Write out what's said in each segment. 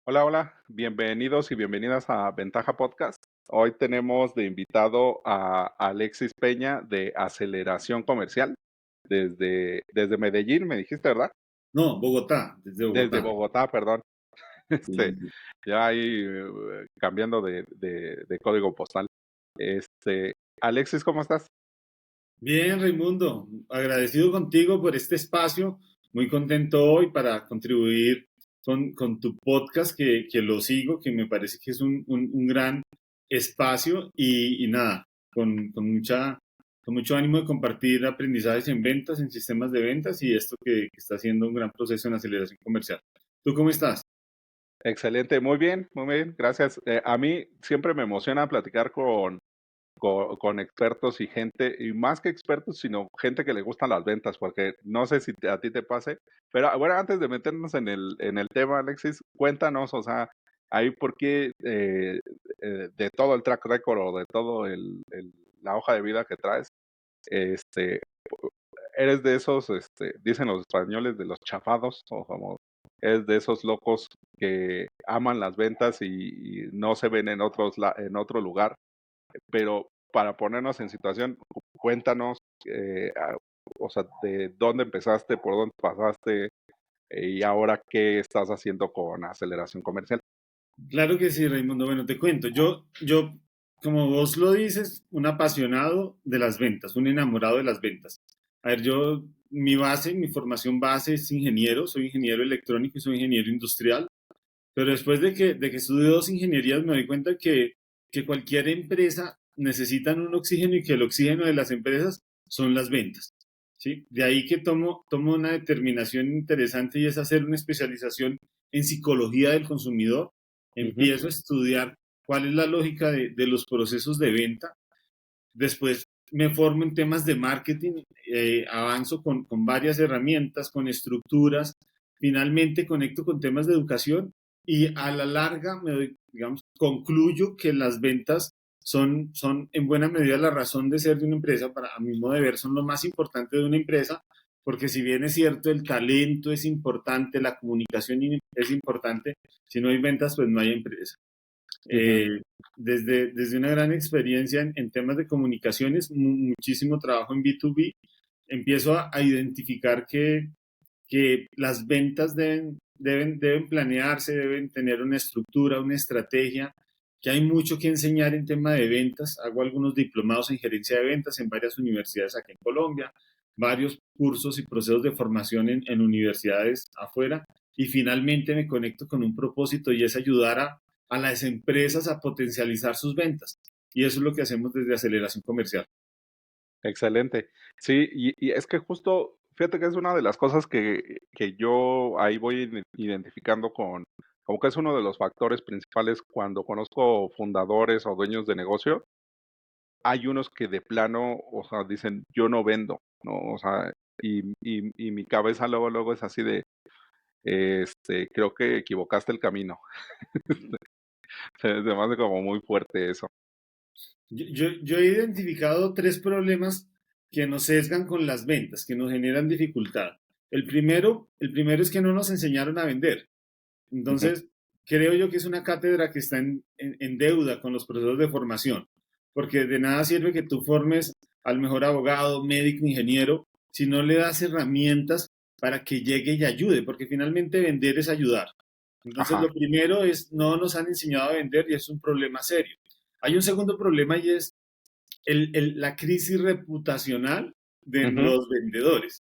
Hola, hola, bienvenidos y bienvenidas a Ventaja Podcast. Hoy tenemos de invitado a Alexis Peña de Aceleración Comercial desde Medellín, me dijiste, ¿verdad? No, Bogotá, desde Desde Bogotá. Bogotá, perdón. Sí, Este, sí, sí. ya ahí cambiando de código postal. Este, Alexis, ¿cómo estás? Bien, Raimundo, agradecido contigo por este espacio. Muy contento hoy para contribuir con tu podcast que lo sigo, que me parece que es un gran espacio y nada, con mucho ánimo de compartir aprendizajes en ventas, en sistemas de ventas y esto que está haciendo un gran proceso en aceleración comercial. ¿Tú cómo estás? Excelente, muy bien, gracias. A mí siempre me emociona platicar con expertos y gente, y más que expertos, sino gente que le gustan las ventas, porque no sé si a ti te pase, pero bueno, antes de meternos en el tema, Alexis, cuéntanos, o sea, ahí por qué de todo el track record o de todo la hoja de vida que traes, este, eres de esos, dicen los españoles, de los chafados, o como, eres de esos locos que aman las ventas y no se ven en en otro lugar, pero para ponernos en situación, cuéntanos, o sea, de dónde empezaste, por dónde pasaste y ahora qué estás haciendo con aceleración comercial. Claro que sí, Raimundo. Bueno, te cuento. Yo, como vos lo dices, un apasionado de las ventas, un enamorado de las ventas. A ver, mi formación base es ingeniero, soy ingeniero electrónico y soy ingeniero industrial, pero después de que estudié dos ingenierías me doy cuenta que cualquier empresa necesita un oxígeno y que el oxígeno de las empresas son las ventas. ¿Sí? De ahí que tomo una determinación interesante y es hacer una especialización en psicología del consumidor. Ujú, Empiezo a estudiar cuál es la lógica de los procesos de venta. Después me formo en temas de marketing, avanzo con varias herramientas, con estructuras. Finalmente conecto con temas de educación y a la larga digamos, concluyo que las ventas son en buena medida la razón de ser de una empresa. Para a mi modo de ver, son lo más importante de una empresa, porque si bien es cierto, el talento es importante, la comunicación es importante, si no hay ventas, pues no hay empresa. ujú. Eh, desde una gran experiencia en temas de comunicaciones, muchísimo trabajo en B2B, empiezo a identificar que las ventas deben planearse, deben tener una estructura, una estrategia, que hay mucho que enseñar en tema de ventas. Hago algunos diplomados en gerencia de ventas en varias universidades aquí en Colombia, varios cursos y procesos de formación en universidades afuera, y finalmente me conecto con un propósito y es ayudar a las empresas a potencializar sus ventas. Y eso es lo que hacemos desde Aceleración Comercial. Excelente. Sí, y es que justo, fíjate que es una de las cosas que yo ahí voy identificando como que es uno de los factores principales cuando conozco fundadores o dueños de negocio. Hay unos que de plano, o sea, dicen, yo no vendo, ¿no? O sea, y mi cabeza luego es así de, creo que equivocaste el camino. Se me hace como muy fuerte eso. Yo he identificado tres problemas que nos sesgan con las ventas, que nos generan dificultad. El primero es que no nos enseñaron a vender. Ujú, Entonces, creo yo que es una cátedra que está en deuda con los procesos de formación, porque de nada sirve que tú formes al mejor abogado, médico, ingeniero, si no le das herramientas para que llegue y ayude, porque finalmente vender es ayudar. Entonces, ajá, lo primero es, no nos han enseñado a vender y es un problema serio. Hay un segundo problema y es la crisis reputacional de ujú, los vendedores.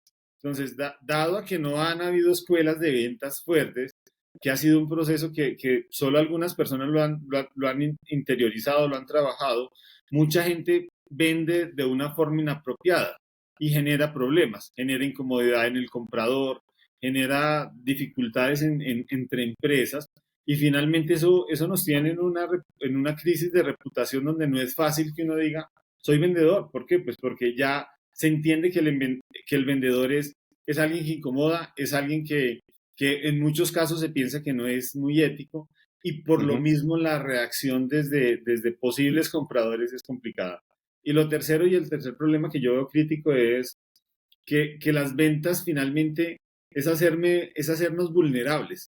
Entonces, dado a que no han habido escuelas de ventas fuertes, que ha sido un proceso que solo algunas personas lo han interiorizado, lo han trabajado, mucha gente vende de una forma inapropiada y genera problemas, genera incomodidad en el comprador, genera dificultades entre empresas y finalmente eso nos tiene en una crisis de reputación donde no es fácil que uno diga, soy vendedor. ¿Por qué? Pues porque ya se entiende que el vendedor es alguien que incomoda, es alguien que en muchos casos se piensa que no es muy ético y por lo ujú, mismo la reacción desde posibles compradores es complicada. Y lo tercero y el tercer problema que yo veo crítico es que las ventas finalmente es hacernos vulnerables.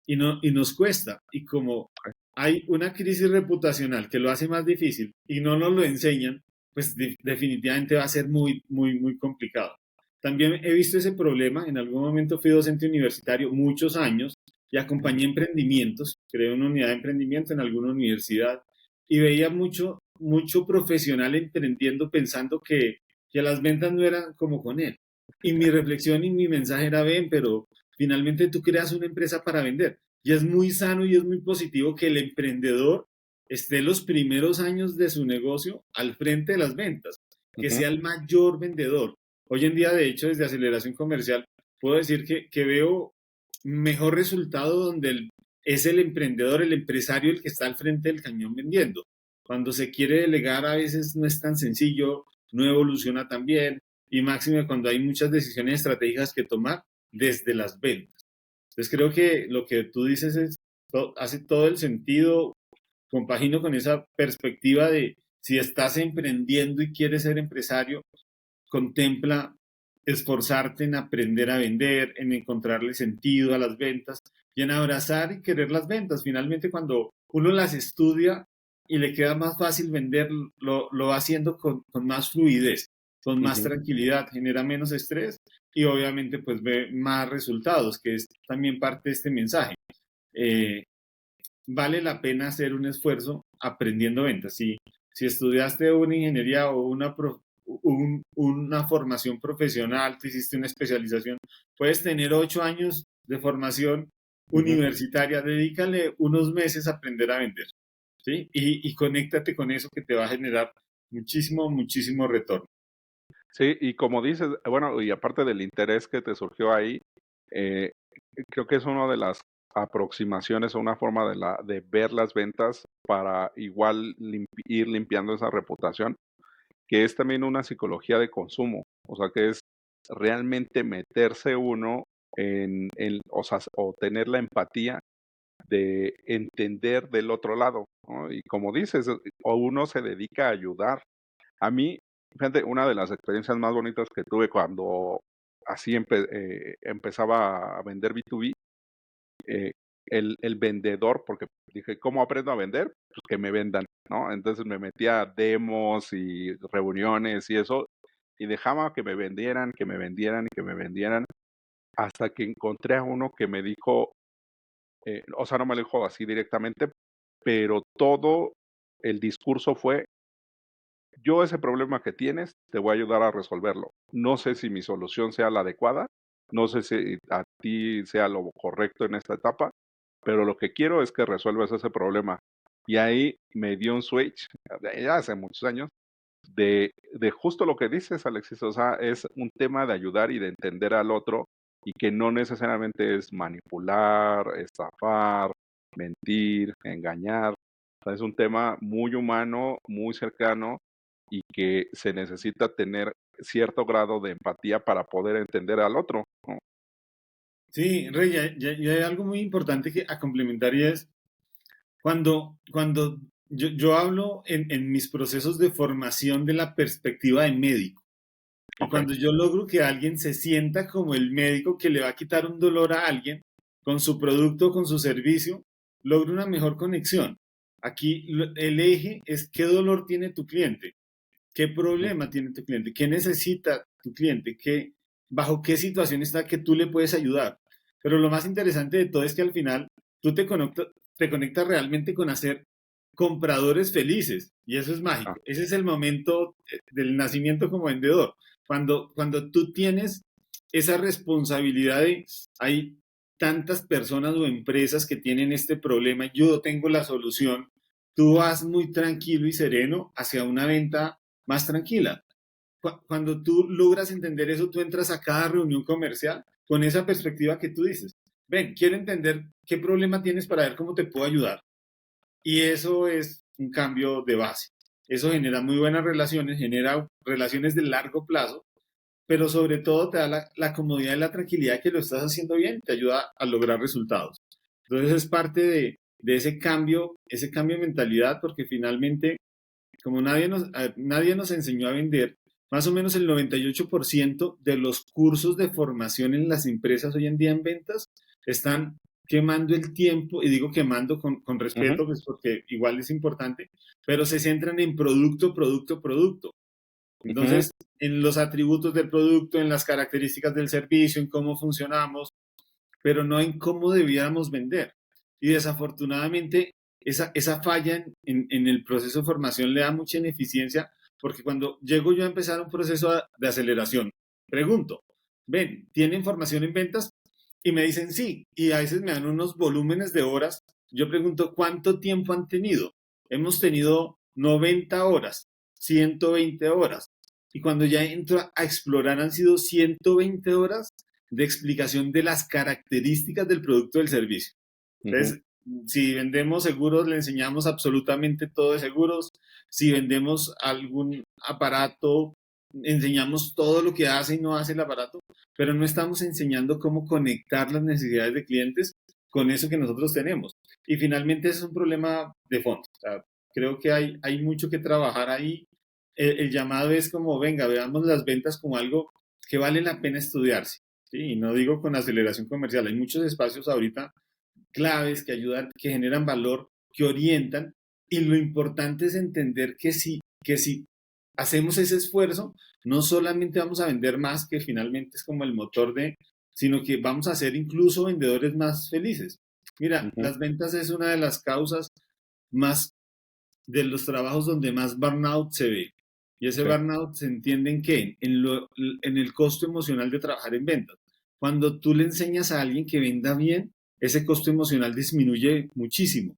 y nos cuesta. Y como hay una crisis reputacional que lo hace más difícil y no nos lo enseñan, pues definitivamente va a ser muy, muy, muy complicado. También he visto ese problema. En algún momento fui docente universitario muchos años y acompañé emprendimientos, creé una unidad de emprendimiento en alguna universidad y veía mucho, mucho profesional emprendiendo pensando que las ventas no eran como con él. Y mi reflexión y mi mensaje era, ven, pero finalmente tú creas una empresa para vender. Y es muy sano y es muy positivo que el emprendedor esté los primeros años de su negocio al frente de las ventas, que Ujú, sea el mayor vendedor. Hoy en día, de hecho, desde aceleración comercial, puedo decir que veo mejor resultado donde es el emprendedor, el empresario, el que está al frente del cañón vendiendo. Cuando se quiere delegar a veces no es tan sencillo, no evoluciona tan bien y máximo cuando hay muchas decisiones estratégicas que tomar desde las ventas. Entonces creo que lo que tú dices hace todo el sentido, compagino con esa perspectiva de si estás emprendiendo y quieres ser empresario, contempla esforzarte en aprender a vender, en encontrarle sentido a las ventas y en abrazar y querer las ventas. Finalmente, cuando uno las estudia y le queda más fácil vender, lo va haciendo con más fluidez, con más ujú. tranquilidad, genera menos estrés y obviamente pues ve más resultados, que es también parte de este mensaje. Eh, vale la pena hacer un esfuerzo aprendiendo ventas. Si estudiaste una ingeniería o una formación profesional, te hiciste una especialización, puedes tener 8 años de formación Ujú. universitaria, dedícale unos meses a aprender a vender, ¿sí? Y conéctate con eso que te va a generar muchísimo, muchísimo retorno. Sí, y como dices, bueno, y aparte del interés que te surgió ahí, eh, creo que es una de las aproximaciones o una forma de ver las ventas para igual ir limpiando esa reputación, que es también una psicología de consumo, o sea, que es realmente meterse uno o sea, o tener la empatía de entender del otro lado, ¿no? Y como dices, o uno se dedica a ayudar. A mí, fíjate, una de las experiencias más bonitas que tuve cuando así empezaba a vender B2B, eh, el vendedor, porque dije, ¿cómo aprendo a vender? Pues que me vendan, ¿no? Entonces me metía a demos y reuniones y eso, y dejaba que me vendieran, que me vendieran y que me vendieran, hasta que encontré a uno que me dijo, o sea, no me lo dijo así directamente, pero todo el discurso fue: yo ese problema que tienes, te voy a ayudar a resolverlo. No sé si mi solución sea la adecuada, no sé si a ti sea lo correcto en esta etapa, pero lo que quiero es que resuelvas ese problema. Y ahí me dio un switch, ya hace muchos años, de justo lo que dices, Alexis. O sea, es un tema de ayudar y de entender al otro y que no necesariamente es manipular, estafar, mentir, engañar. O sea, es un tema muy humano, muy cercano y que se necesita tener cierto grado de empatía para poder entender al otro, ¿no? Sí, Rey, ya hay algo muy importante que a complementar y es cuando yo hablo en mis procesos de formación de la perspectiva de médico. Y Ok. cuando yo logro que alguien se sienta como el médico que le va a quitar un dolor a alguien con su producto, con su servicio, logro una mejor conexión. Aquí el eje es qué dolor tiene tu cliente, qué Ujú. problema tiene tu cliente, qué necesita tu cliente, bajo qué situación está que tú le puedes ayudar. Pero lo más interesante de todo es que al final tú te conectas realmente con hacer compradores felices y eso es Ah, mágico. Ese es el momento del nacimiento como vendedor. Cuando tú tienes esa responsabilidad de, hay tantas personas o empresas que tienen este problema, yo tengo la solución, tú vas muy tranquilo y sereno hacia una venta más tranquila. Cuando tú logras entender eso, tú entras a cada reunión comercial con esa perspectiva que tú dices. Ven, quiero entender qué problema tienes para ver cómo te puedo ayudar. Y eso es un cambio de base. Eso genera muy buenas relaciones, genera relaciones de largo plazo, pero sobre todo te da la comodidad y la tranquilidad que lo estás haciendo bien, te ayuda a lograr resultados. Entonces es parte de ese cambio de mentalidad, porque finalmente como nadie nos enseñó a vender, más o menos el 98% de los cursos de formación en las empresas hoy en día en ventas están quemando el tiempo, y digo quemando con Ujú, respeto, pues porque igual es importante, pero se centran en producto, producto, producto. ujú, Entonces, en los atributos del producto, en las características del servicio, en cómo funcionamos, pero no en cómo debiéramos vender. Y desafortunadamente, esa falla en el proceso de formación le da mucha ineficiencia, porque cuando llego yo a empezar un proceso de aceleración, pregunto, ven, ¿tienen formación en ventas? Y me dicen sí, y a veces me dan unos volúmenes de horas. Yo pregunto, ¿cuánto tiempo han tenido? Hemos tenido 90 horas, 120 horas. Y cuando ya entro a explorar han sido 120 horas de explicación de las características del producto o del servicio. ujú. Entonces, si vendemos seguros, le enseñamos absolutamente todo de seguros. Si vendemos algún aparato, enseñamos todo lo que hace y no hace el aparato, pero no estamos enseñando cómo conectar las necesidades de clientes con eso que nosotros tenemos. Y finalmente ese es un problema de fondo. O sea, creo que hay mucho que trabajar ahí. El llamado es como, venga, veamos las ventas como algo que vale la pena estudiarse. ¿Sí? Y no digo con aceleración comercial. Hay muchos espacios ahorita claves que ayudan, que generan valor, que orientan. Y lo importante es entender que si hacemos ese esfuerzo, no solamente vamos a vender más, que finalmente es como el motor de, sino que vamos a ser incluso vendedores más felices. Mira, Ujú, las ventas es una de las causas más de los trabajos donde más burnout se ve. Y ese sí, burnout se entiende en qué? En el costo emocional de trabajar en ventas. Cuando tú le enseñas a alguien que venda bien, ese costo emocional disminuye muchísimo.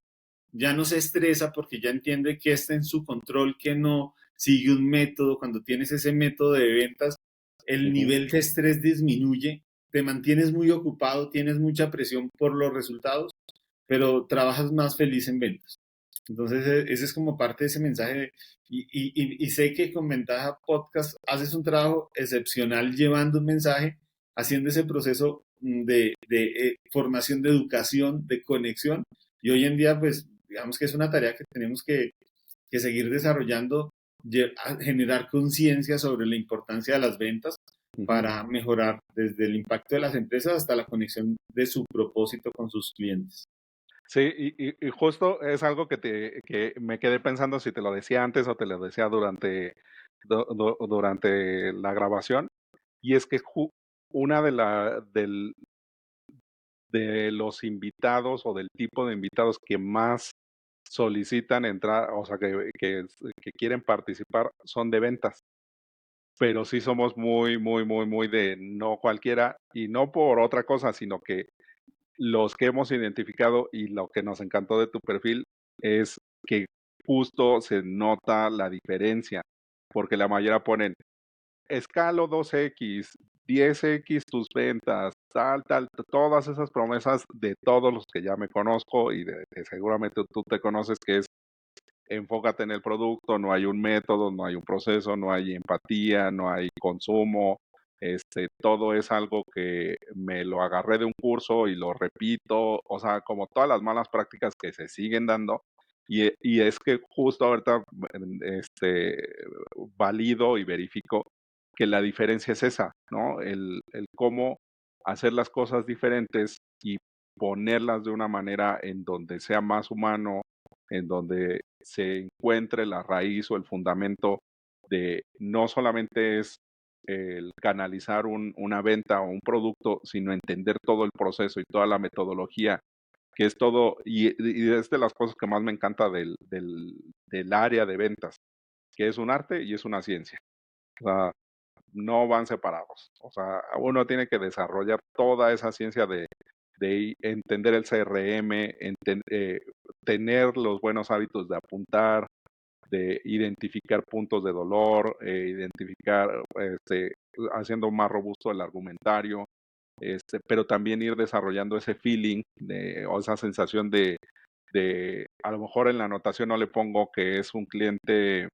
Ya no se estresa porque ya entiende que está en su control, que no sigue un método. Cuando tienes ese método de ventas, el ujú, nivel de estrés disminuye, te mantienes muy ocupado, tienes mucha presión por los resultados, pero trabajas más feliz en ventas. Entonces, ese es como parte de ese mensaje. Y sé que con Ventaja Podcast haces un trabajo excepcional llevando un mensaje, haciendo ese proceso de formación, de educación, de conexión. Y hoy en día, pues, digamos que es una tarea que tenemos que seguir desarrollando, generar conciencia sobre la importancia de las ventas ujú. para mejorar desde el impacto de las empresas hasta la conexión de su propósito con sus clientes. Sí, y justo es algo que me quedé pensando si te lo decía antes o te lo decía durante la grabación, y es que una de los invitados o del tipo de invitados que más solicitan entrar, o sea, que quieren participar son de ventas, pero sí somos muy, muy, muy, muy de no cualquiera, y no por otra cosa, sino que los que hemos identificado y lo que nos encantó de tu perfil es que justo se nota la diferencia, porque la mayoría ponen escalo 2x, 10x tus ventas, tal, todas esas promesas de todos los que ya me conozco y de seguramente tú te conoces, que es enfócate en el producto, no hay un método, no hay un proceso, no hay empatía, no hay consumo. Todo es algo que me lo agarré de un curso y lo repito, o sea, como todas las malas prácticas que se siguen dando. Y es que justo ahorita este, valido y verifico que la diferencia es esa, ¿no? El cómo hacer las cosas diferentes y ponerlas de una manera en donde sea más humano, en donde se encuentre la raíz o el fundamento de no solamente es el canalizar una venta o un producto, sino entender todo el proceso y toda la metodología, que es todo, y es de las cosas que más me encanta del área de ventas, que es un arte y es una ciencia. O sea, no van separados. O sea, uno tiene que desarrollar toda esa ciencia de entender el CRM, tener los buenos hábitos de apuntar, de identificar puntos de dolor, identificar, haciendo más robusto el argumentario, pero también ir desarrollando ese feeling o esa sensación a lo mejor en la anotación no le pongo que es un cliente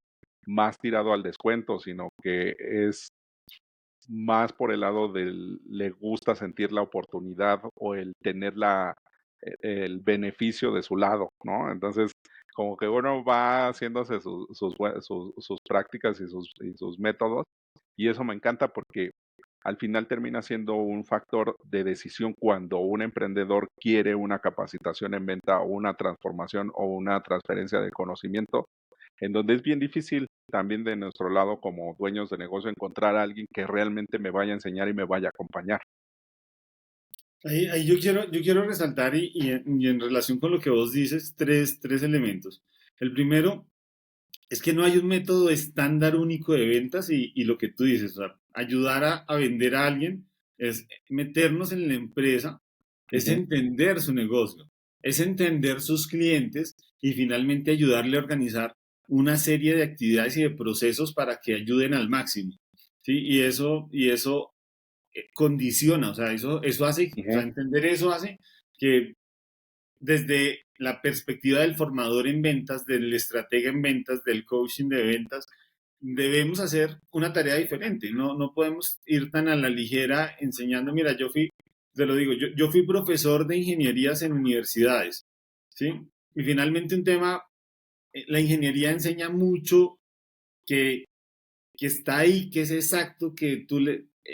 más tirado al descuento, sino que es más por el lado del le gusta sentir la oportunidad o el tener el beneficio de su lado, ¿no? Entonces, como que uno va haciéndose sus prácticas y sus métodos, y eso me encanta porque al final termina siendo un factor de decisión cuando un emprendedor quiere una capacitación en venta o una transformación o una transferencia de conocimiento, en donde es bien difícil también de nuestro lado como dueños de negocio encontrar a alguien que realmente me vaya a enseñar y me vaya a acompañar. Ahí yo quiero resaltar y en relación con lo que vos dices, tres elementos. El primero es que no hay un método estándar único de ventas y lo que tú dices, o sea, ayudar a vender a alguien es meternos en la empresa, es Ujú, entender su negocio, es entender sus clientes y finalmente ayudarle a organizar una serie de actividades y de procesos para que ayuden al máximo. ¿Sí? Y eso condiciona, o sea, eso hace, o sea, ujú, entender eso hace que desde la perspectiva del formador en ventas, del estratega en ventas, del coaching de ventas, debemos hacer una tarea diferente. No podemos ir tan a la ligera enseñando, mira, te lo digo, yo fui profesor de ingenierías en universidades, ¿sí? Y finalmente un tema, la ingeniería enseña mucho que, que está ahí, que es exacto, que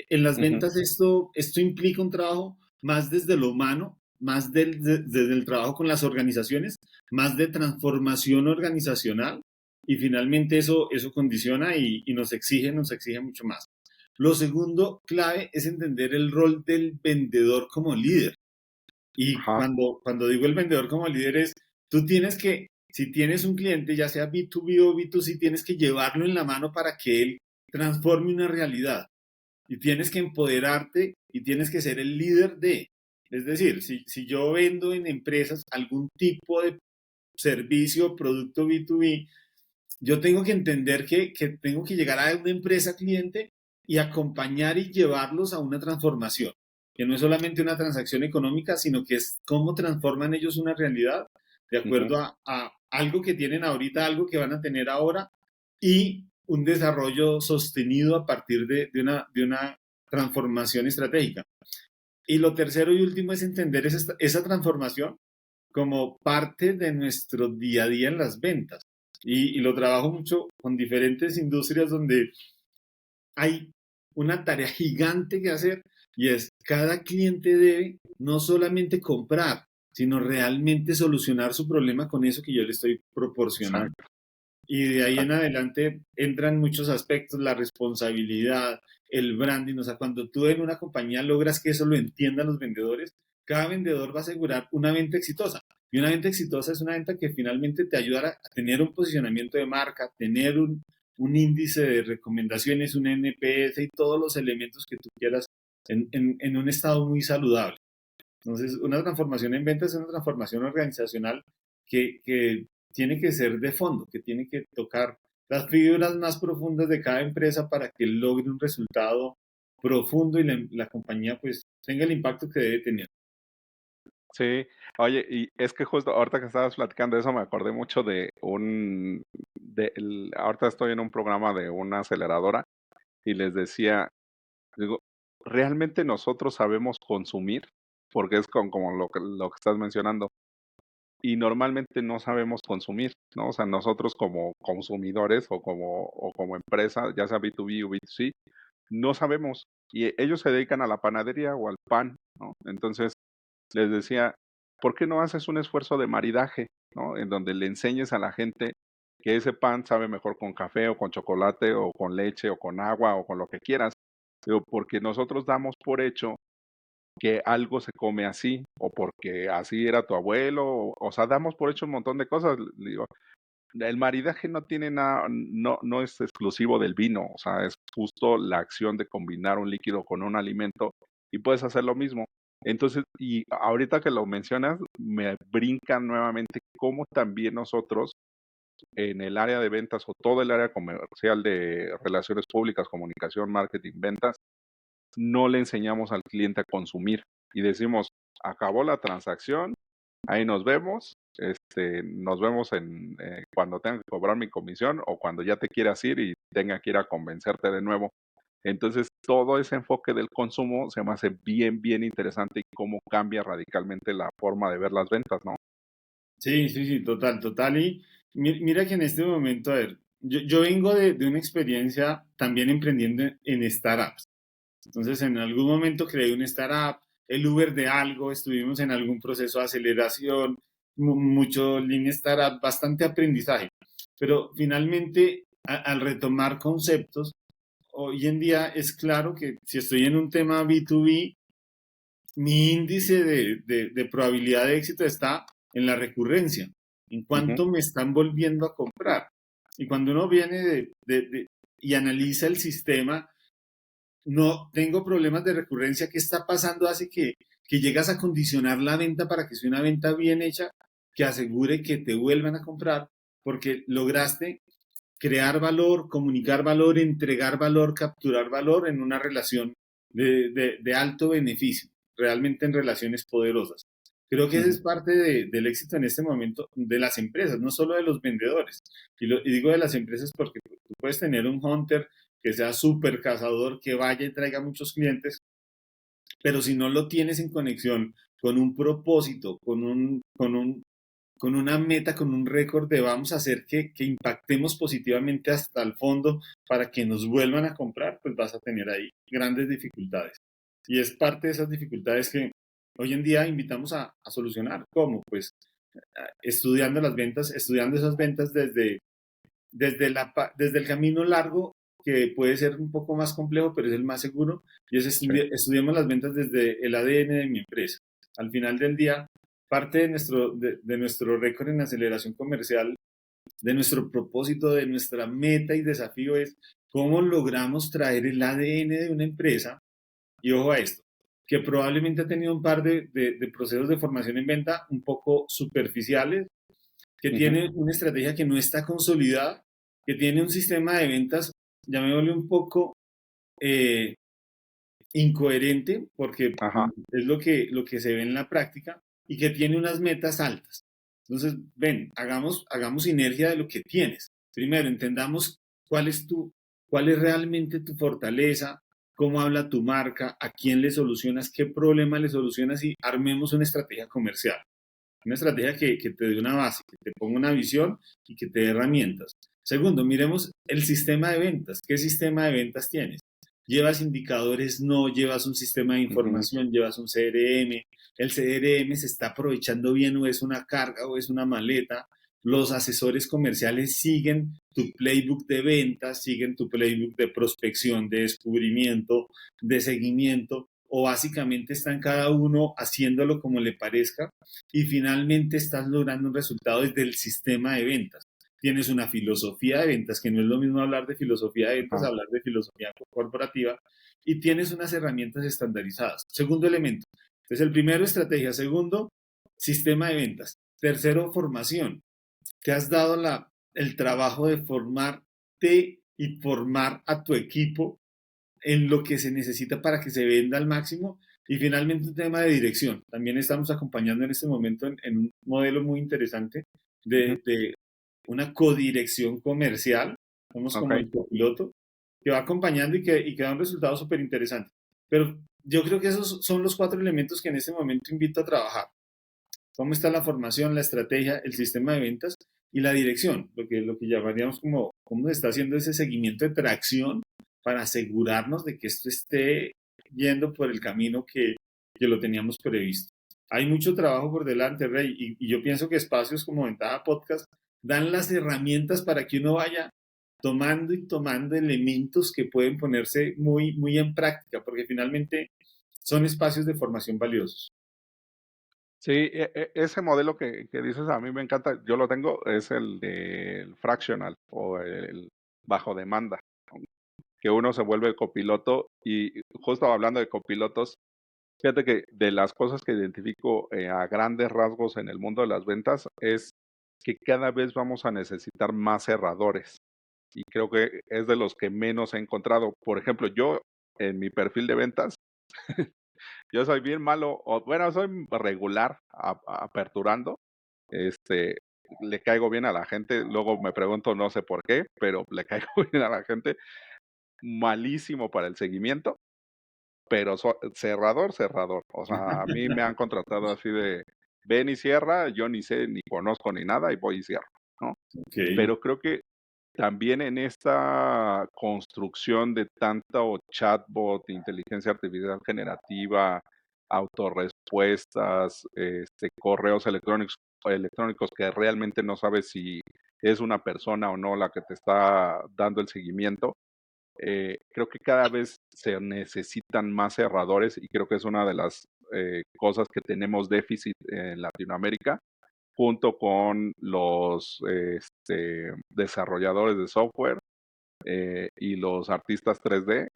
en las ujú. ventas esto implica un trabajo más desde lo humano, más desde el trabajo con las organizaciones, más de transformación organizacional y finalmente eso condiciona y nos exige mucho más. Lo segundo clave es entender el rol del vendedor como líder. Y Ajá, cuando digo el vendedor como líder es, tú tienes que, si tienes un cliente, ya sea B2B o B2C, tienes que llevarlo en la mano para que él transforme una realidad. Y tienes que empoderarte y tienes que ser el líder de. Es decir, si yo vendo en empresas algún tipo de servicio o producto B2B, yo tengo que entender que tengo que llegar a una empresa cliente y acompañar y llevarlos a una transformación, que no es solamente una transacción económica, sino que es cómo transforman ellos una realidad de ujú. acuerdo a algo que tienen ahorita, algo que van a tener ahora y un desarrollo sostenido a partir de una transformación estratégica. Y lo tercero y último es entender esa transformación como parte de nuestro día a día en las ventas. Y lo trabajo mucho con diferentes industrias donde hay una tarea gigante que hacer y es cada cliente debe no solamente comprar, sino realmente solucionar su problema con eso que yo le estoy proporcionando. Exacto, Y de ahí en exacto. adelante entran muchos aspectos, la responsabilidad, el branding, o sea, cuando tú en una compañía logras que eso lo entiendan los vendedores, cada vendedor va a asegurar una venta exitosa. Y una venta exitosa es una venta que finalmente te ayudará a tener un posicionamiento de marca, tener un índice de recomendaciones, un NPS y todos los elementos que tú quieras en un estado muy saludable. Entonces, una transformación en ventas es una transformación organizacional que tiene que ser de fondo, que tiene que tocar las fibras más profundas de cada empresa para que logre un resultado profundo y la compañía pues tenga el impacto que debe tener. Sí, oye, y es que justo ahorita que estabas platicando de eso me acordé mucho ahorita estoy en un programa de una aceleradora y les decía, digo, ¿realmente nosotros sabemos consumir? Porque es como lo que estás mencionando. Y normalmente no sabemos consumir, ¿no? O sea, nosotros como consumidores o como empresa, ya sea B2B o B2C, no sabemos. Y ellos se dedican a la panadería o al pan, ¿no? Entonces, les decía, ¿por qué no haces un esfuerzo de maridaje, ¿no? En donde le enseñes a la gente que ese pan sabe mejor con café o con chocolate o con leche o con agua o con lo que quieras. Digo, porque nosotros damos por hecho que algo se come así o porque así era tu abuelo, o sea, damos por hecho un montón de cosas. Le digo, el maridaje no tiene nada, no es exclusivo del vino, o sea, es justo la acción de combinar un líquido con un alimento y puedes hacer lo mismo. Entonces, y ahorita que lo mencionas, me brinca nuevamente cómo también nosotros en el área de ventas o todo el área comercial de relaciones públicas, comunicación, marketing, ventas, no le enseñamos al cliente a consumir y decimos, acabó la transacción, ahí nos vemos cuando tenga que cobrar mi comisión o cuando ya te quieras ir y tenga que ir a convencerte de nuevo. Entonces, todo ese enfoque del consumo se me hace bien, bien interesante y cómo cambia radicalmente la forma de ver las ventas, ¿no? Sí, sí, sí, total, total. Y mira que en este momento, a ver, yo vengo de una experiencia también emprendiendo en startups. Entonces, en algún momento creé un startup, el Uber de algo, estuvimos en algún proceso de aceleración, mucho Lean Startup, bastante aprendizaje. Pero finalmente, al retomar conceptos, hoy en día es claro que si estoy en un tema B2B, mi índice de probabilidad de éxito está en la recurrencia, en Ujú, cuánto me están volviendo a comprar. Y cuando uno viene y analiza el sistema, no tengo problemas de recurrencia. ¿Qué está pasando? Hace que llegas a condicionar la venta para que sea una venta bien hecha, que asegure que te vuelvan a comprar, porque lograste crear valor, comunicar valor, entregar valor, capturar valor en una relación de alto beneficio, realmente en relaciones poderosas. Creo que esa ujú. es parte del éxito en este momento de las empresas, no solo de los vendedores. Y digo de las empresas porque tú puedes tener un hunter que sea súper cazador, que vaya y traiga muchos clientes, pero si no lo tienes en conexión con un propósito, con una meta, con un récord de vamos a hacer que impactemos positivamente hasta el fondo para que nos vuelvan a comprar, pues vas a tener ahí grandes dificultades. Y es parte de esas dificultades que hoy en día invitamos a solucionar. ¿Cómo? Pues estudiando las ventas, estudiando esas ventas desde el camino largo, que puede ser un poco más complejo, pero es el más seguro, y es Sí. estudiemos las ventas desde el ADN de mi empresa. Al final del día, parte de nuestro récord en aceleración comercial, de nuestro propósito, de nuestra meta y desafío es cómo logramos traer el ADN de una empresa, y ojo a esto, que probablemente ha tenido un par de procesos de formación en venta un poco superficiales, que Ujú, tiene una estrategia que no está consolidada, que tiene un sistema de ventas, llamémosle un poco eh, incoherente, porque ajá. es lo que se ve en la práctica, y que tiene unas metas altas. Entonces, ven, hagamos sinergia de lo que tienes. Primero, entendamos cuál es cuál es realmente tu fortaleza, cómo habla tu marca, a quién le solucionas, qué problema le solucionas y armemos una estrategia comercial. Una estrategia que te dé una base, que te ponga una visión y que te dé herramientas. Segundo, miremos el sistema de ventas. ¿Qué sistema de ventas tienes? ¿Llevas indicadores? No. ¿Llevas un sistema de Ujú, información? ¿Llevas un CRM? ¿El CRM se está aprovechando bien o es una carga o es una maleta? Los asesores comerciales siguen tu playbook de ventas, siguen tu playbook de prospección, de descubrimiento, de seguimiento, o básicamente están cada uno haciéndolo como le parezca y finalmente estás logrando un resultado desde el sistema de ventas. Tienes una filosofía de ventas, que no es lo mismo hablar de filosofía de ventas, ajá. hablar de filosofía corporativa, y tienes unas herramientas estandarizadas. Segundo elemento. Entonces, el primero, estrategia. Segundo, sistema de ventas. Tercero, formación. Te has dado el trabajo de formarte y formar a tu equipo en lo que se necesita para que se venda al máximo. Y finalmente un tema de dirección. También estamos acompañando en este momento en un modelo muy interesante Ujú, de una codirección comercial. Somos ok. como el copiloto que va acompañando y que da un resultado súper interesante. Pero yo creo que esos son los cuatro elementos que en este momento invito a trabajar. ¿Cómo está la formación, la estrategia, el sistema de ventas y la dirección? Lo que llamaríamos como cómo se está haciendo ese seguimiento de tracción para asegurarnos de que esto esté yendo por el camino que lo teníamos previsto. Hay mucho trabajo por delante, Rey, y yo pienso que espacios como Ventaja Podcast dan las herramientas para que uno vaya tomando y tomando elementos que pueden ponerse muy, muy en práctica, porque finalmente son espacios de formación valiosos. Sí, ese modelo que dices a mí me encanta. Yo lo tengo, es el del fractional o el bajo demanda, que uno se vuelve copiloto y justo hablando de copilotos, fíjate que de las cosas que identifico a grandes rasgos en el mundo de las ventas es que cada vez vamos a necesitar más cerradores y creo que es de los que menos he encontrado. Por ejemplo, yo en mi perfil de ventas, yo soy bien malo, o bueno, soy regular aperturando, este, le caigo bien a la gente, luego me pregunto, no sé por qué, pero le caigo bien a la gente, malísimo para el seguimiento, pero cerrador, cerrador. O sea, a mí me han contratado así de, ven y cierra, yo ni sé, ni conozco ni nada y voy y cierro, ¿no? Ok. Pero creo que también en esta la construcción de tanto chatbot, inteligencia artificial generativa, autorrespuestas, correos electrónicos que realmente no sabes si es una persona o no la que te está dando el seguimiento. Creo que cada vez se necesitan más cerradores y creo que es una de las cosas que tenemos déficit en Latinoamérica, junto con los desarrolladores de software y los artistas 3D.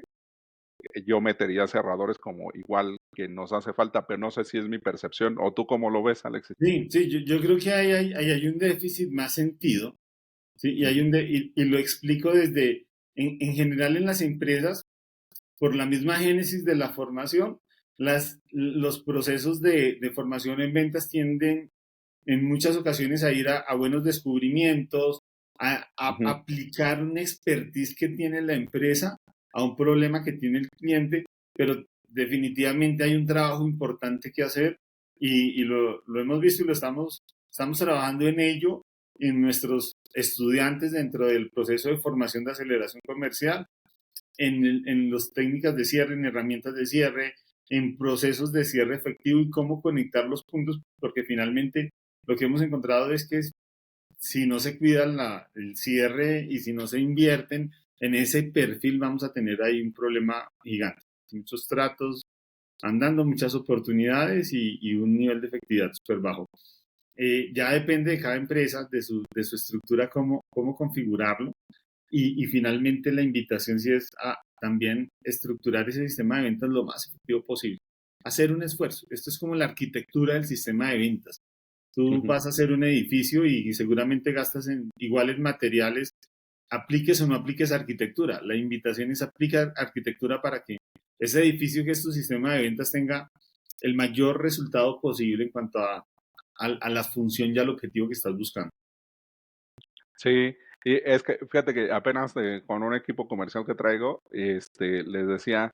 Yo metería cerradores como igual que nos hace falta, pero no sé si es mi percepción o tú cómo lo ves, Alexis. Sí, sí, yo creo que ahí hay un déficit más sentido, ¿sí? Y, y lo explico desde, en general en las empresas, por la misma génesis de la formación, los procesos de formación en ventas tienden en muchas ocasiones a ir a buenos descubrimientos, a Ujú. aplicar una expertise que tiene la empresa a un problema que tiene el cliente, pero definitivamente hay un trabajo importante que hacer y lo hemos visto y estamos trabajando en ello en nuestros estudiantes dentro del proceso de formación de aceleración comercial, en las técnicas de cierre, en herramientas de cierre, en procesos de cierre efectivo y cómo conectar los puntos, porque finalmente lo que hemos encontrado es que si no se cuida el cierre y si no se invierten en ese perfil, vamos a tener ahí un problema gigante. Muchos tratos andando, muchas oportunidades y un nivel de efectividad súper bajo. Ya depende de cada empresa, de su estructura, cómo configurarlo. Y finalmente la invitación sí es a también estructurar ese sistema de ventas lo más efectivo posible. Hacer un esfuerzo. Esto es como la arquitectura del sistema de ventas. Tú Ujú. vas a hacer un edificio y seguramente gastas en iguales materiales, apliques o no apliques arquitectura. La invitación es aplicar arquitectura para que ese edificio, que es tu sistema de ventas, tenga el mayor resultado posible en cuanto a la función y al objetivo que estás buscando. Sí, y es que fíjate que apenas con un equipo comercial que traigo, les decía,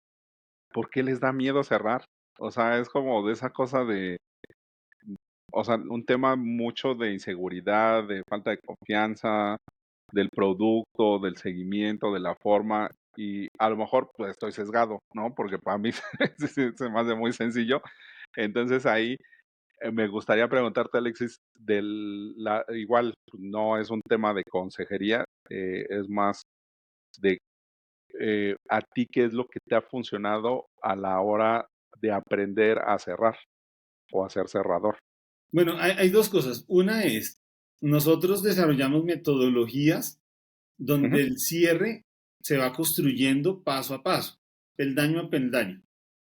¿por qué les da miedo cerrar? O sea, es como de esa cosa de, o sea, un tema mucho de inseguridad, de falta de confianza, del producto, del seguimiento, de la forma, y a lo mejor pues estoy sesgado, ¿no? Porque para mí se me hace muy sencillo. Entonces ahí me gustaría preguntarte, Alexis, igual pues, no es un tema de consejería, es más de a ti qué es lo que te ha funcionado a la hora de aprender a cerrar o a ser cerrador. Bueno, hay dos cosas. Una es, nosotros desarrollamos metodologías Ujú, donde el cierre se va construyendo paso a paso, peldaño a peldaño.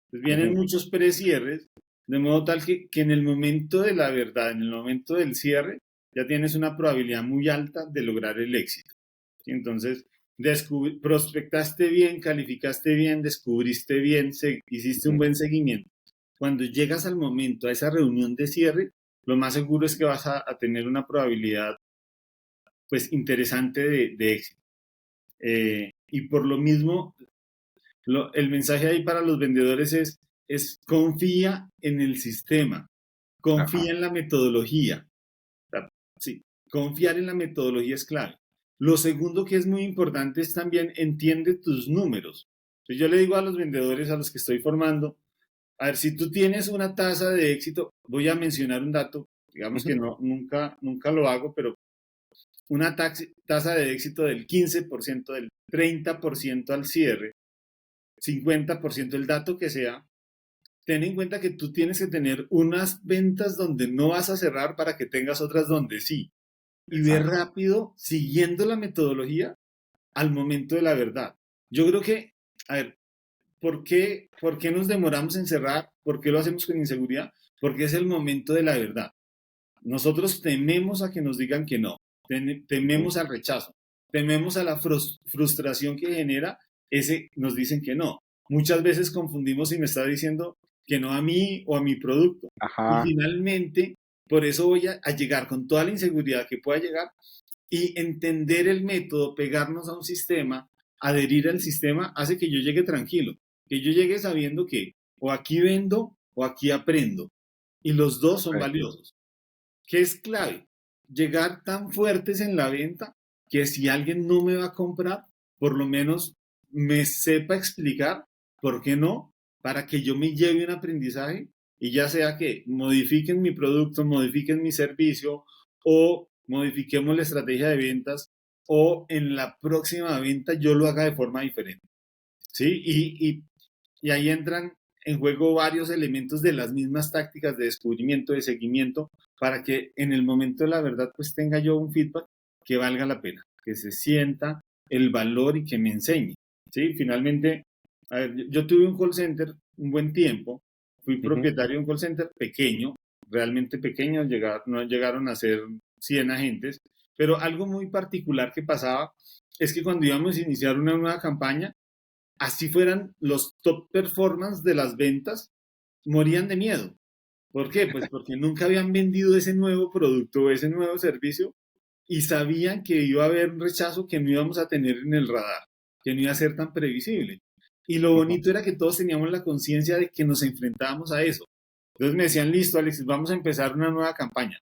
Pues vienen ujú, muchos precierres, de modo tal que en el momento de la verdad, en el momento del cierre, ya tienes una probabilidad muy alta de lograr el éxito. ¿Sí? Entonces, prospectaste bien, calificaste bien, descubriste bien, hiciste un ujú. buen seguimiento. Cuando llegas al momento, a esa reunión de cierre, lo más seguro es que vas a tener una probabilidad pues interesante de éxito. Y por lo mismo, el mensaje ahí para los vendedores es confía en el sistema, Ajá, confía en la metodología. Sí, confiar en la metodología es clave. Lo segundo que es muy importante es también entiende tus números. Entonces yo le digo a los vendedores a los que estoy formando, a ver, si tú tienes una tasa de éxito, voy a mencionar un dato, digamos ujú, que no, nunca lo hago, pero una tasa de éxito del 15%, del 30% al cierre, 50%, el dato que sea, ten en cuenta que tú tienes que tener unas ventas donde no vas a cerrar para que tengas otras donde sí. Y ver exacto. rápido, siguiendo la metodología, al momento de la verdad. Yo creo que, a ver, por qué nos demoramos en cerrar? ¿Por qué lo hacemos con inseguridad? Porque es el momento de la verdad. Nosotros tememos a que nos digan que no, Ujú, tememos al rechazo, tememos a la frustración que genera ese nos dicen que no. Muchas veces confundimos si me está diciendo que no a mí o a mi producto. Y ajá, finalmente, por eso voy a llegar con toda la inseguridad que pueda llegar y entender el método, pegarnos a un sistema, adherir al sistema, hace que yo llegue tranquilo, que yo llegue sabiendo que o aquí vendo o aquí aprendo. Y los dos son sí, valiosos. ¿Qué es clave? Llegar tan fuertes en la venta que si alguien no me va a comprar, por lo menos me sepa explicar, ¿por qué no? Para que yo me lleve un aprendizaje y ya sea que modifiquen mi producto, modifiquen mi servicio o modifiquemos la estrategia de ventas o en la próxima venta yo lo haga de forma diferente. ¿Sí? Y ahí entran en juego varios elementos de las mismas tácticas de descubrimiento, de seguimiento, para que en el momento de la verdad pues tenga yo un feedback que valga la pena, que se sienta el valor y que me enseñe. ¿Sí? Finalmente, a ver, yo tuve un call center un buen tiempo, fui Ujú, propietario de un call center pequeño, realmente pequeño, no llegaron a ser 100 agentes, pero algo muy particular que pasaba es que cuando íbamos a iniciar una nueva campaña, así fueran los top performance de las ventas, morían de miedo. ¿Por qué? Pues porque nunca habían vendido ese nuevo producto o ese nuevo servicio y sabían que iba a haber un rechazo que no íbamos a tener en el radar, que no iba a ser tan previsible. Y lo ujú, bonito era que todos teníamos la conciencia de que nos enfrentábamos a eso. Entonces me decían, listo, Alexis, vamos a empezar una nueva campaña.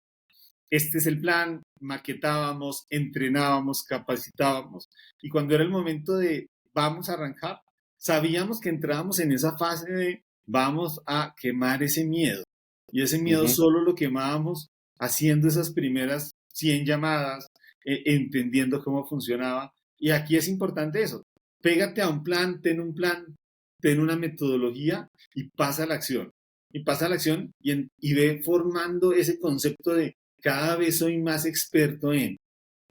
Este es el plan, maquetábamos, entrenábamos, capacitábamos. Y cuando era el momento de vamos a arrancar, sabíamos que entrábamos en esa fase de vamos a quemar ese miedo. Y ese miedo ujú, solo lo quemábamos haciendo esas primeras 100 llamadas, entendiendo cómo funcionaba. Y aquí es importante eso. Pégate a un plan, ten una metodología y pasa a la acción. Y pasa a la acción y ve formando ese concepto de cada vez soy más experto en,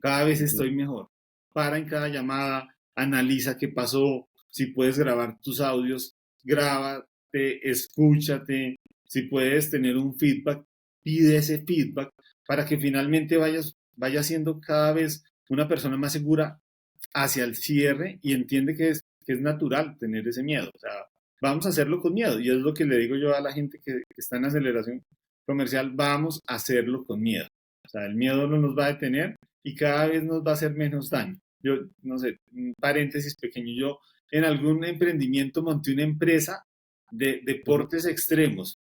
cada vez ujú, estoy mejor. Para en cada llamada, analiza qué pasó, si puedes grabar tus audios, grábate, escúchate, si puedes tener un feedback, pide ese feedback para que finalmente vayas siendo cada vez una persona más segura hacia el cierre y entiende que es natural tener ese miedo. O sea, vamos a hacerlo con miedo. Y es lo que le digo yo a la gente que está en aceleración comercial, vamos a hacerlo con miedo. O sea, el miedo no nos va a detener y cada vez nos va a hacer menos daño. Yo, no sé, un paréntesis pequeño, yo en algún emprendimiento monté una empresa de ujú. deportes extremos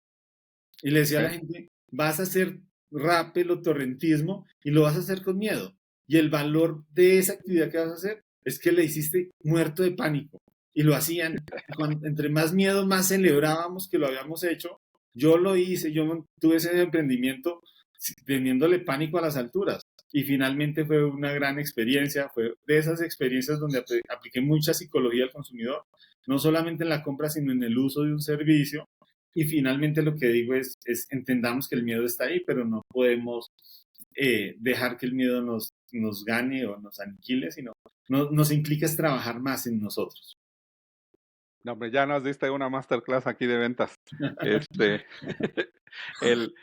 y le decía a la Ok. gente, vas a hacer rappel o torrentismo y lo vas a hacer con miedo. Y el valor de esa actividad que vas a hacer es que le hiciste muerto de pánico. Y lo hacían. Y entre más miedo, más celebrábamos que lo habíamos hecho. Yo lo hice, tuve ese emprendimiento teniéndole pánico a las alturas. Y finalmente fue una gran experiencia, fue de esas experiencias donde apliqué mucha psicología al consumidor, no solamente en la compra, sino en el uso de un servicio. Y finalmente lo que digo es entendamos que el miedo está ahí, pero no podemos dejar que el miedo nos gane o nos aniquile, sino nos implica es trabajar más en nosotros. No, hombre, ya nos diste una masterclass aquí de ventas. Este, el,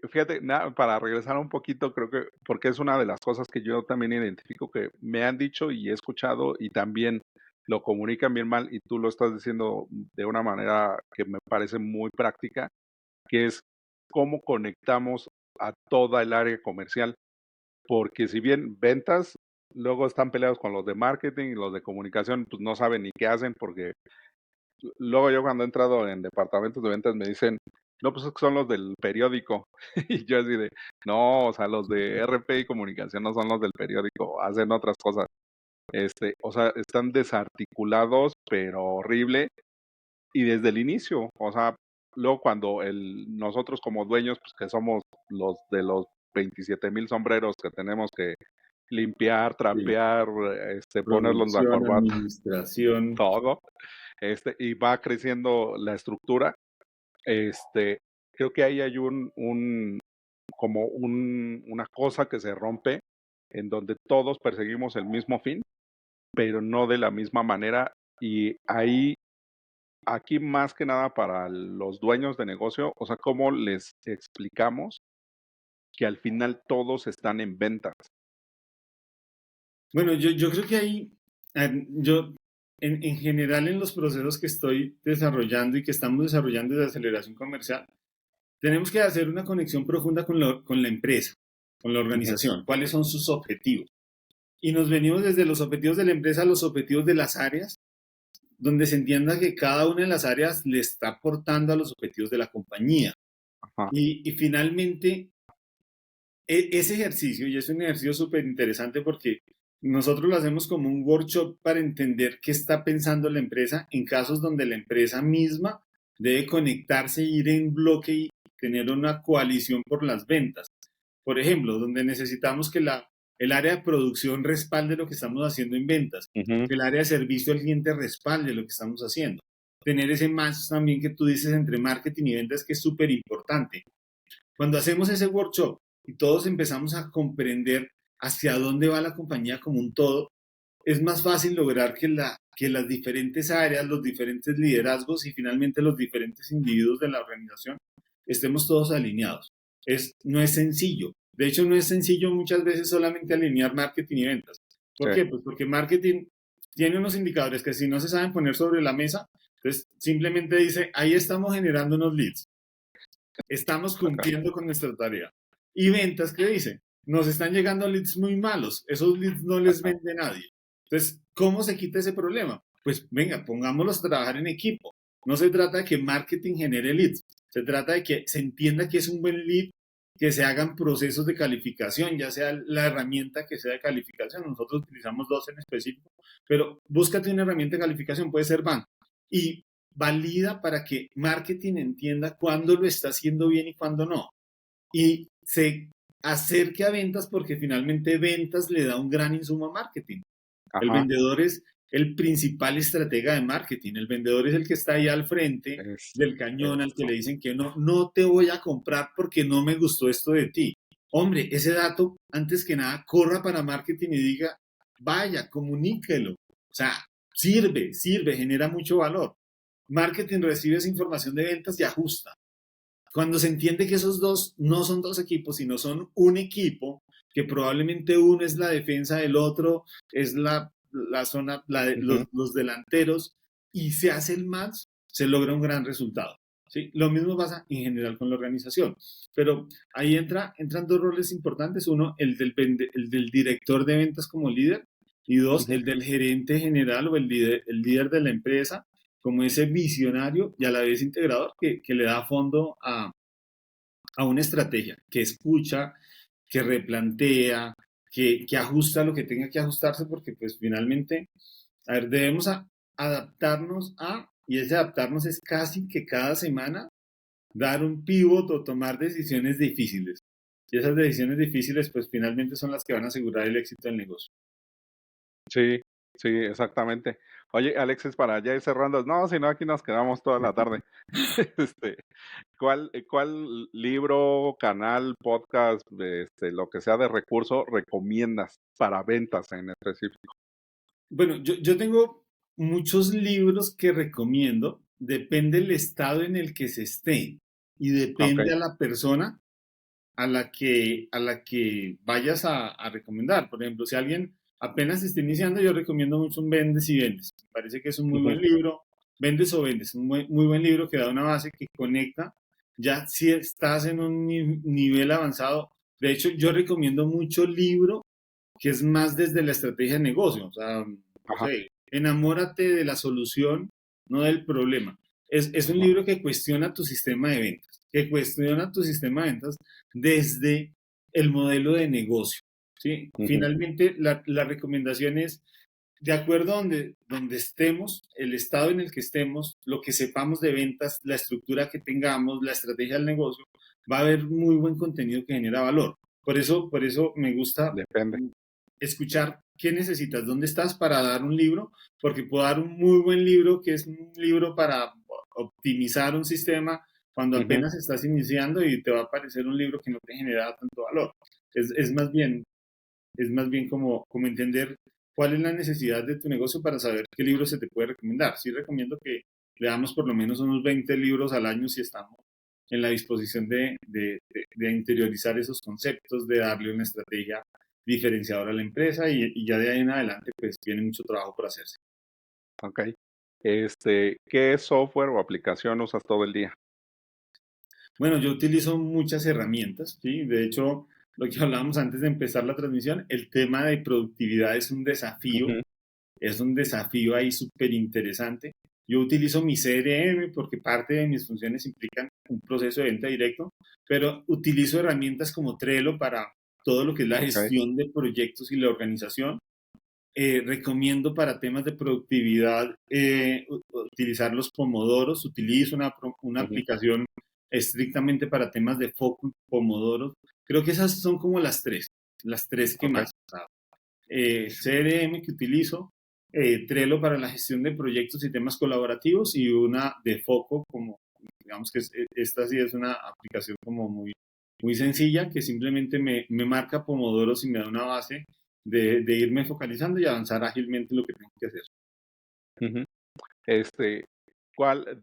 fíjate, para regresar un poquito, creo que, porque es una de las cosas que yo también identifico que me han dicho y he escuchado y también lo comunican bien mal y tú lo estás diciendo de una manera que me parece muy práctica, que es cómo conectamos a toda el área comercial, porque si bien ventas, luego están peleados con los de marketing y los de comunicación, pues no saben ni qué hacen porque luego yo cuando he entrado en departamentos de ventas me dicen, no, pues es que son los del periódico. Y yo así de, no, o sea, los de RP y comunicación no son los del periódico, hacen otras cosas. O sea, están desarticulados, pero horrible. Y desde el inicio, o sea, luego cuando nosotros como dueños, pues que somos los de los 27,000 sombreros que tenemos que limpiar, Sí. trapear, ponerlos la Producción, corbata, administración. todo, y va creciendo la estructura. Este, Creo que ahí hay una cosa que se rompe en donde todos perseguimos el mismo fin, pero no de la misma manera. Y ahí, aquí más que nada para los dueños de negocio, o sea, cómo les explicamos que al final todos están en ventas. Bueno, yo creo que ahí, yo en general en los procesos que estoy desarrollando y que estamos desarrollando de aceleración comercial, tenemos que hacer una conexión profunda con la empresa, con la Ujú, organización, cuáles son sus objetivos. Y nos venimos desde los objetivos de la empresa a los objetivos de las áreas, donde se entienda que cada una de las áreas le está aportando a los objetivos de la compañía. ajá, Y finalmente, ese ejercicio, y es un ejercicio súper interesante porque Nosotros lo hacemos como un workshop para entender qué está pensando la empresa en casos donde la empresa misma debe conectarse, ir en bloque y tener una coalición por las ventas. Por ejemplo, donde necesitamos que el área de producción respalde lo que estamos haciendo en ventas, Ujú, que el área de servicio al cliente respalde lo que estamos haciendo. Tener ese match también que tú dices entre marketing y ventas que es súper importante. Cuando hacemos ese workshop y todos empezamos a comprender hacia dónde va la compañía como un todo, es más fácil lograr que las diferentes áreas, los diferentes liderazgos y finalmente los diferentes individuos de la organización estemos todos alineados. No es sencillo. De hecho, no es sencillo muchas veces solamente alinear marketing y ventas. sí, ¿Por qué? Pues porque marketing tiene unos indicadores que si no se saben poner sobre la mesa, entonces simplemente dice, ahí estamos generando unos leads, estamos acá, cumpliendo con nuestra tarea. Y ventas, ¿qué dice? Nos están llegando leads muy malos, esos leads no les acá. vende nadie. Entonces, ¿cómo se quita ese problema? Pues venga, pongámoslos a trabajar en equipo. No se trata de que marketing genere leads, se trata de que se entienda que es un buen lead, que se hagan procesos de calificación, ya sea la herramienta que sea de calificación. Nosotros utilizamos dos en específico, pero búscate una herramienta de calificación, puede ser Bank, y valida para que marketing entienda cuándo lo está haciendo bien y cuándo no. Y se acerque a ventas porque finalmente ventas le da un gran insumo a marketing. El Ajá, vendedor es el principal estratega de marketing. El vendedor es el que está ahí al frente es, del cañón al que eso. le dicen que no, no te voy a comprar porque no me gustó esto de ti. Hombre, ese dato, antes que nada, corra para marketing y diga, vaya, comuníquelo. O sea, sirve, genera mucho valor. Marketing recibe esa información de ventas y ajusta. Cuando se entiende que esos dos no son dos equipos, sino son un equipo, que probablemente uno es la defensa del otro, es la zona, Ujú, los delanteros, y se hace el match, se logra un gran resultado. ¿Sí? Lo mismo pasa en general con la organización. Pero ahí entran dos roles importantes. Uno, el del director de ventas como líder, y dos, ujú. el del gerente general o el líder de la empresa como ese visionario y a la vez integrador que le da fondo a una estrategia, que escucha, que replantea, que ajusta lo que tenga que ajustarse, porque pues finalmente, a ver, debemos adaptarnos y ese adaptarnos es casi que cada semana dar un pivot o tomar decisiones difíciles. Y esas decisiones difíciles pues finalmente son las que van a asegurar el éxito del negocio. Sí, sí, exactamente. Oye, Alexis, para ya ir cerrando, no, si no, aquí nos quedamos toda la tarde. Este, ¿cuál libro, canal, podcast, lo que sea de recurso recomiendas para ventas en específico? Bueno, yo tengo muchos libros que recomiendo, depende del estado en el que se esté y depende Okey. a la persona a la que vayas a recomendar. Por ejemplo, si alguien apenas está iniciando, yo recomiendo mucho un Vendes y Vendes. Me parece que es un muy Ujú, buen libro. Vendes o Vendes, un muy buen libro que da una base que conecta. Ya si estás en un nivel avanzado, de hecho, yo recomiendo mucho libro que es más desde la estrategia de negocio. O sea, no ajá, sé, enamórate de la solución, no del problema. Es un ajá, libro que cuestiona tu sistema de ventas, que cuestiona tu sistema de ventas desde el modelo de negocio. ¿Sí? ujú, Finalmente, la recomendación es, de acuerdo a donde estemos, el estado en el que estemos, lo que sepamos de ventas, la estructura que tengamos, la estrategia del negocio, va a haber muy buen contenido que genera valor. Por eso me gusta depende. escuchar qué necesitas, dónde estás para dar un libro, porque puedo dar un muy buen libro que es un libro para optimizar un sistema cuando Ujú, apenas estás iniciando y te va a parecer un libro que no te genera tanto valor. Es más bien, es más bien como entender cuál es la necesidad de tu negocio para saber qué libro se te puede recomendar. Sí recomiendo que leamos por lo menos unos 20 libros al año si estamos en la disposición de interiorizar esos conceptos, de darle una estrategia diferenciadora a la empresa y ya de ahí en adelante pues tiene mucho trabajo por hacerse. okey. ¿Qué software o aplicación usas todo el día? Bueno, yo utilizo muchas herramientas, ¿sí? De hecho, lo que hablábamos antes de empezar la transmisión, el tema de productividad Ujú, es un desafío ahí súper interesante. Yo utilizo mi CRM porque parte de mis funciones implican un proceso de venta directo, pero utilizo herramientas como Trello para todo lo que es la okey, gestión de proyectos y la organización. Recomiendo para temas de productividad utilizar los pomodoros. Utilizo una Ujú. aplicación estrictamente para temas de foco pomodoro. Creo que esas son como las tres que Ok. más. O sea, CRM que utilizo, Trello para la gestión de proyectos y temas colaborativos y una de foco, como digamos que esta sí es una aplicación como muy sencilla que simplemente me marca pomodoros y me da una base de irme focalizando y avanzar ágilmente en lo que tengo que hacer. Ujú. Este,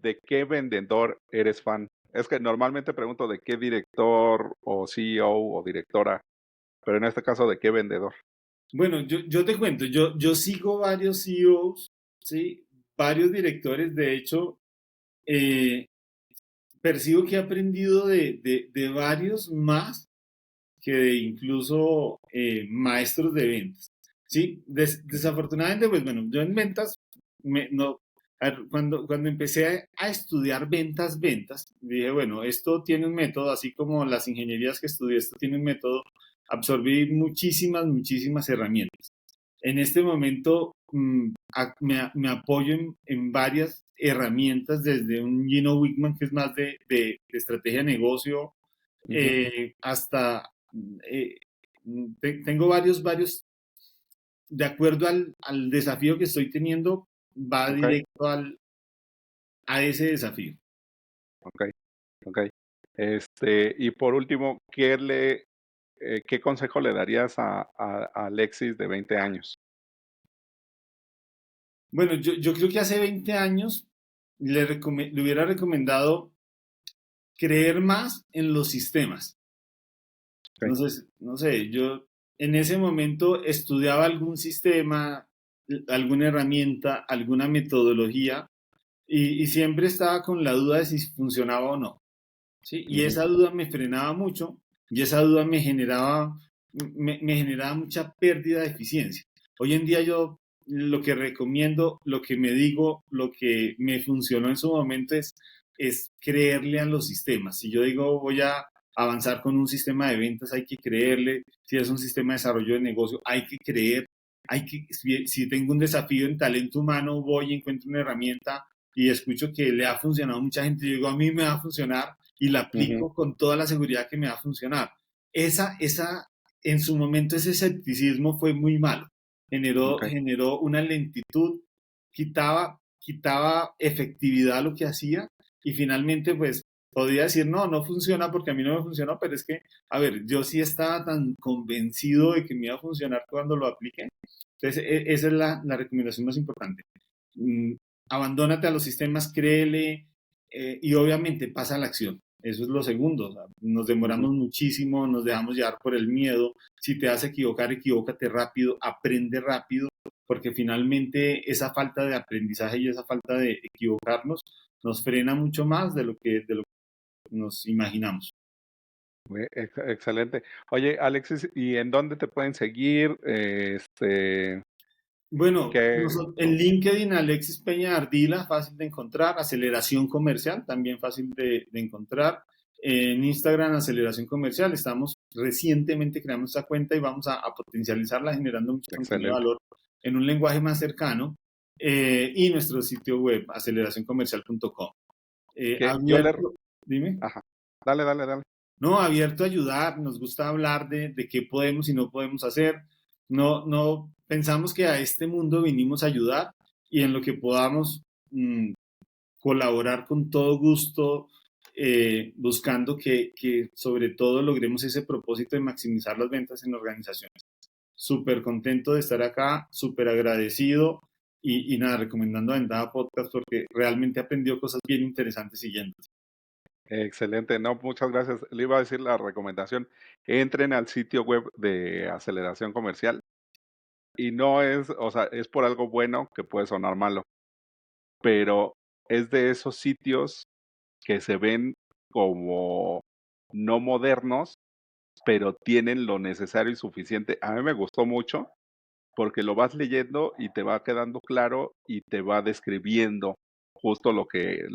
de qué vendedor eres fan? Es que normalmente pregunto de qué director o CEO o directora, pero en este caso, ¿de qué vendedor? Bueno, yo te cuento, yo sigo varios CEOs, ¿sí? Varios directores, de hecho, eh, percibo que he aprendido de varios más que de incluso maestros de ventas. Sí, desafortunadamente, pues bueno, yo en ventas, no, cuando empecé a estudiar ventas, dije, bueno, esto tiene un método, así como las ingenierías que estudié, esto tiene un método, absorbí muchísimas herramientas. En este momento me apoyo en varias herramientas, desde un Gino Wickman, que es más de estrategia de negocio, Ujú. hasta eh, tengo varios, de acuerdo al desafío que estoy teniendo, va Ok, directo a ese desafío. ok, ok. Y por último, ¿qué consejo le darías a Alexis de 20 años? Bueno, yo creo que hace 20 años le hubiera recomendado creer más en los sistemas. Ok. Entonces, no sé, yo en ese momento estudiaba algún sistema, alguna herramienta, alguna metodología y siempre estaba con la duda de si funcionaba o no. ¿Sí? Y Ujú. esa duda me frenaba mucho y esa duda me generaba mucha pérdida de eficiencia. Hoy en día yo lo que recomiendo, lo que me digo, lo que me funcionó en su momento es creerle a los sistemas. Si yo digo voy a avanzar con un sistema de ventas, hay que creerle. Si es un sistema de desarrollo de negocio, hay que creer. Si tengo un desafío en talento humano, voy y encuentro una herramienta y escucho que le ha funcionado a mucha gente. Yo digo, a mí me va a funcionar y la Ujú. aplico con toda la seguridad que me va a funcionar. En su momento ese escepticismo fue muy malo. Ok. Generó una lentitud, quitaba efectividad a lo que hacía y finalmente pues podía decir, no, no funciona porque a mí no me funcionó, pero es que, a ver, yo sí estaba tan convencido de que me iba a funcionar cuando lo apliqué. Entonces, esa es la recomendación más importante. Mm, Abandónate a los sistemas, créele, y obviamente pasa a la acción. Eso es lo segundo. O sea, nos Ujú. demoramos muchísimo, nos dejamos llevar por el miedo. Si te vas a equivocar, equivócate rápido, aprende rápido, porque finalmente esa falta de aprendizaje y esa falta de equivocarnos nos frena mucho más de lo que nos imaginamos. Excelente. Oye, Alexis, ¿y en dónde te pueden seguir? Bueno, ¿Qué? en LinkedIn, Alexis Peña Ardila, fácil de encontrar. Aceleración Comercial, también fácil de encontrar. En Instagram, Aceleración Comercial, recientemente creamos esta cuenta y vamos a potencializarla generando mucho contenido de Excelente. valor en un lenguaje más cercano. Y nuestro sitio web, aceleracioncomercial.com. Yo le... Abierto, dime. Ajá. Dale, dale, dale. No, abierto a ayudar, nos gusta hablar de qué podemos y no podemos hacer. No pensamos que a este mundo vinimos a ayudar y en lo que podamos mm, colaborar con todo gusto, buscando que sobre todo logremos ese propósito de maximizar las ventas en organizaciones. Súper contento de estar acá, súper agradecido y nada, recomendando a Ventada Podcast porque realmente he aprendido cosas bien interesantes siguiendo. Excelente. No, muchas gracias. Le iba a decir la recomendación. Entren al sitio web de Aceleración Comercial y no es, o sea, es por algo bueno que puede sonar malo, pero es de esos sitios que se ven como no modernos, pero tienen lo necesario y suficiente. A mí me gustó mucho porque lo vas leyendo y te va quedando claro y te va describiendo justo lo que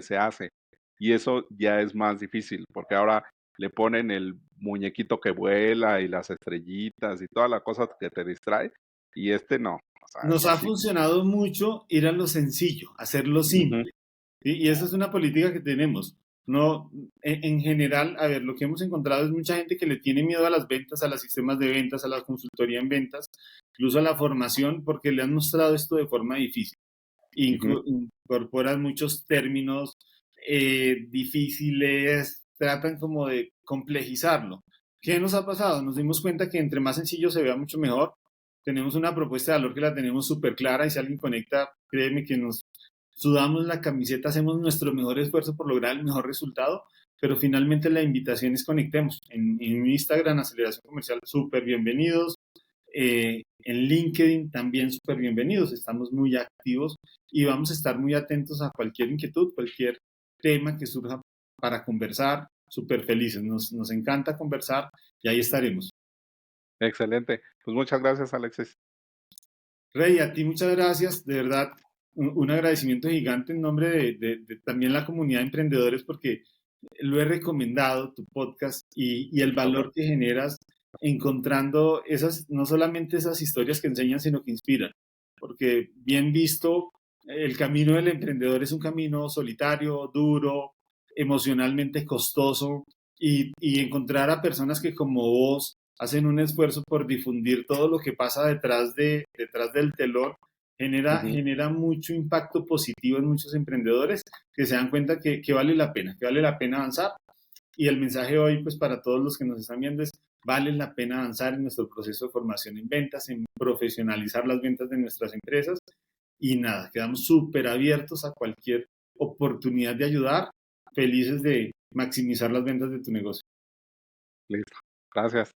se hace. Y eso ya es más difícil, porque ahora le ponen el muñequito que vuela y las estrellitas y toda la cosa que te distrae, y este no. O sea, Nos no ha así. funcionado mucho ir a lo sencillo, hacerlo Ujú, simple. ¿Sí? Y esa es una política que tenemos. No, en general, a ver, lo que hemos encontrado es mucha gente que le tiene miedo a las ventas, a los sistemas de ventas, a la consultoría en ventas, incluso a la formación, porque le han mostrado esto de forma difícil. ujú. Incorporan muchos términos difíciles, tratan como de complejizarlo. ¿Qué nos ha pasado? Nos dimos cuenta que entre más sencillo se vea mucho mejor. Tenemos una propuesta de valor que la tenemos súper clara y si alguien conecta, créeme que nos sudamos la camiseta, hacemos nuestro mejor esfuerzo por lograr el mejor resultado, pero finalmente la invitación es conectemos. En Instagram, Aceleración Comercial, súper bienvenidos. En LinkedIn también súper bienvenidos, estamos muy activos y vamos a estar muy atentos a cualquier inquietud, cualquier tema que surja para conversar, súper felices, nos encanta conversar y ahí estaremos. Excelente. Pues muchas gracias, Alexis. Rey, a ti muchas gracias, de verdad, un agradecimiento gigante en nombre de también la comunidad de emprendedores porque lo he recomendado, tu podcast, y el Ok. valor que generas encontrando esas, no solamente esas historias que enseñan, sino que inspiran. Porque bien visto, el camino del emprendedor es un camino solitario, duro, emocionalmente costoso, y encontrar a personas que como vos hacen un esfuerzo por difundir todo lo que pasa detrás del telón, Ujú. genera mucho impacto positivo en muchos emprendedores que se dan cuenta que vale la pena avanzar. Y el mensaje hoy, pues para todos los que nos están viendo es, vale la pena avanzar en nuestro proceso de formación en ventas, en profesionalizar las ventas de nuestras empresas. Y nada, quedamos súper abiertos a cualquier oportunidad de ayudar, felices de maximizar las ventas de tu negocio. Listo. Gracias.